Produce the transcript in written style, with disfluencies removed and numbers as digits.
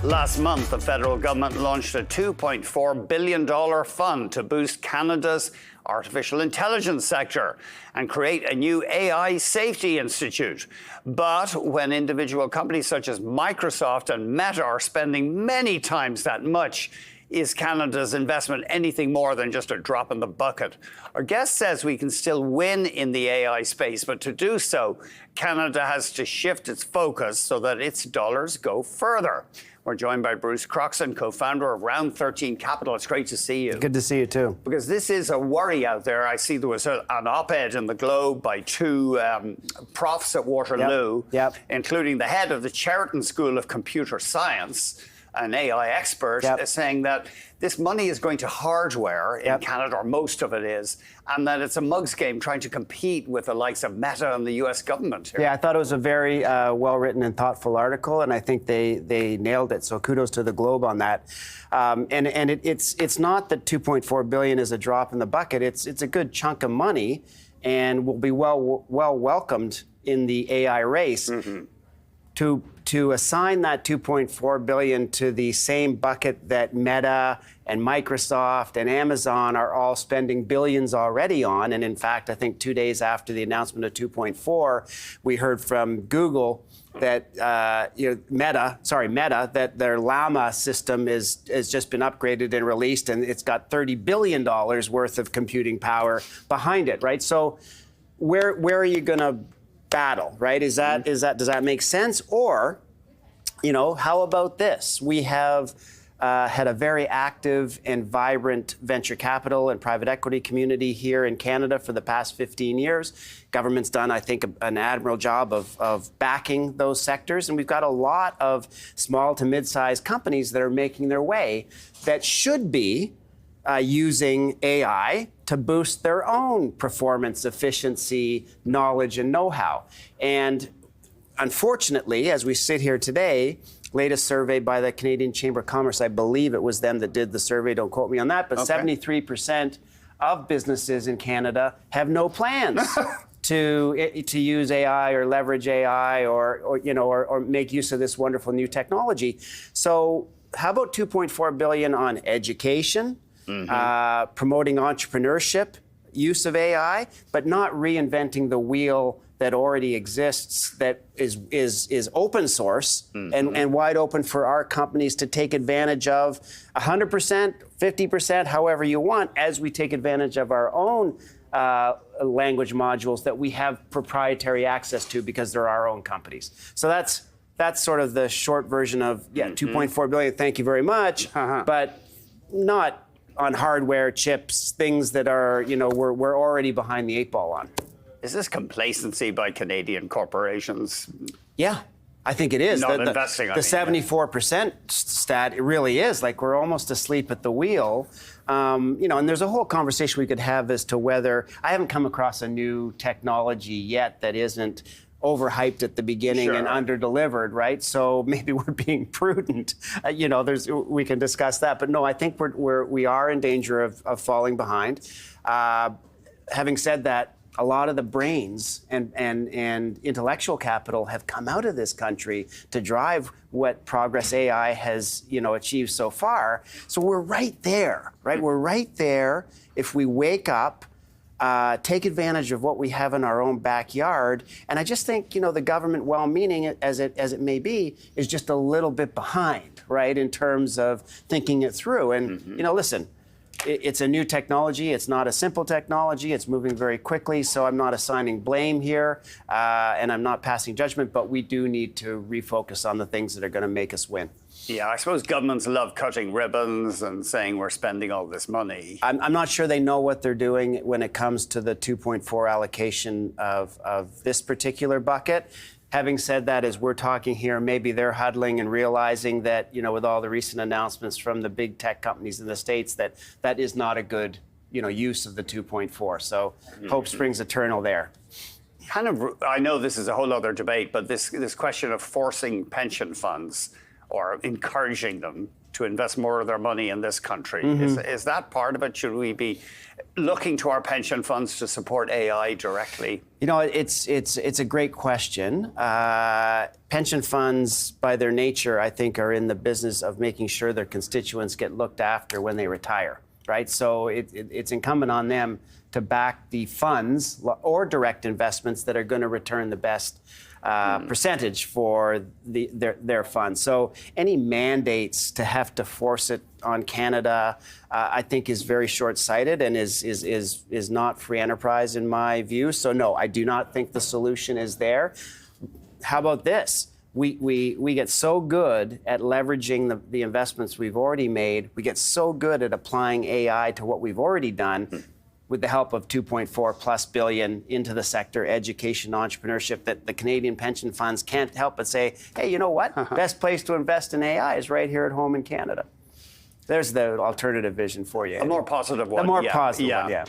Last month, the federal government launched a $2.4 billion fund to boost Canada's artificial intelligence sector and create a new AI safety institute. But when individual companies such as Microsoft and Meta are spending many times that much, is Canada's investment anything more than just a drop in the bucket? Our guest says we can still win in the AI space, but to do so, Canada has to shift its focus so that its dollars go further. We're joined by Bruce Croxon, co-founder of Round 13 Capital. It's great to see you. Good to see you, too. Because this is a worry out there. I see there was an op-ed in the Globe by two profs at Waterloo, including the head of the Cheriton School of Computer Science, an AI expert, saying that this money is going to hardware in Canada, or most of it is, and that it's a mug's game trying to compete with the likes of Meta and the U.S. government here. Yeah, I thought it was a very well-written and thoughtful article, and I think they nailed it. So kudos to the Globe on that. It's not that $2.4 billion is a drop in the bucket. It's a good chunk of money, and will be well welcomed in the AI race. To assign that $2.4 billion to the same bucket that Meta and Microsoft and Amazon are all spending billions already on, and in fact, I think 2 days after the announcement of 2.4, we heard from Google that Meta, that their Llama system has just been upgraded and released, and it's got $30 billion worth of computing power behind it, right? So where are you going to battle, right? Does that make sense? Or, how about this? We have had a very active and vibrant venture capital and private equity community here in Canada for the past 15 years. Government's done, I think, an admirable job of backing those sectors. And we've got a lot of small to mid-sized companies that are making their way that should be using AI to boost their own performance, efficiency, knowledge, and know-how. And unfortunately, as we sit here today, latest survey by the Canadian Chamber of Commerce, I believe it was them that did the survey, don't quote me on that, but 73% of businesses in Canada have no plans to use AI or leverage AI or make use of this wonderful new technology. So how about $2.4 billion on education? Promoting entrepreneurship, use of AI, but not reinventing the wheel that already exists, that is open source and wide open for our companies to take advantage of 100%, 50%, however you want, as we take advantage of our own language modules that we have proprietary access to because they're our own companies. So that's sort of the short version of, $2.4 billion, thank you very much, but not on hardware, chips, things that are, we're already behind the 8 ball on. Is this complacency by Canadian corporations? Yeah, I think it is. Not investing, the 74% stat, it really is. Like, we're almost asleep at the wheel. And there's a whole conversation we could have as to whether, I haven't come across a new technology yet that isn't overhyped at the beginning and under-delivered, right? So maybe we're being prudent. We can discuss that. But no, I think we are in danger of falling behind. Having said that, a lot of the brains and intellectual capital have come out of this country to drive what progress AI has, achieved so far. So we're right there, right? We're right there if we wake up, take advantage of what we have in our own backyard. And I just think, the government, well-meaning as it may be, is just a little bit behind, right, in terms of thinking it through. And, listen, it's a new technology. It's not a simple technology. It's moving very quickly. So I'm not assigning blame here, and I'm not passing judgment, but we do need to refocus on the things that are going to make us win. Yeah, I suppose governments love cutting ribbons and saying we're spending all this money. I'm not sure they know what they're doing when it comes to the 2.4 allocation of this particular bucket. Having said that, as we're talking here, maybe they're huddling and realizing that, with all the recent announcements from the big tech companies in the States, that is not a good, use of the 2.4. So hope springs eternal there. I know this is a whole other debate, but this question of forcing pension funds or encouraging them to invest more of their money in this country. Is that part of it? Should we be looking to our pension funds to support AI directly? You know, it's a great question. Pension funds, by their nature, I think, are in the business of making sure their constituents get looked after when they retire, right? So it's incumbent on them to back the funds or direct investments that are going to return the best percentage for their funds. So any mandates to have to force it on Canada, I think, is very short-sighted and is not free enterprise in my view. So no, I do not think the solution is there. How about this? We get so good at leveraging the investments we've already made. We get so good at applying AI to what we've already done. With the help of $2.4+ billion into the sector, education, entrepreneurship, that the Canadian pension funds can't help but say, hey, you know what? Best place to invest in AI is right here at home in Canada. There's the alternative vision for you. A more positive one. A more positive one, yeah.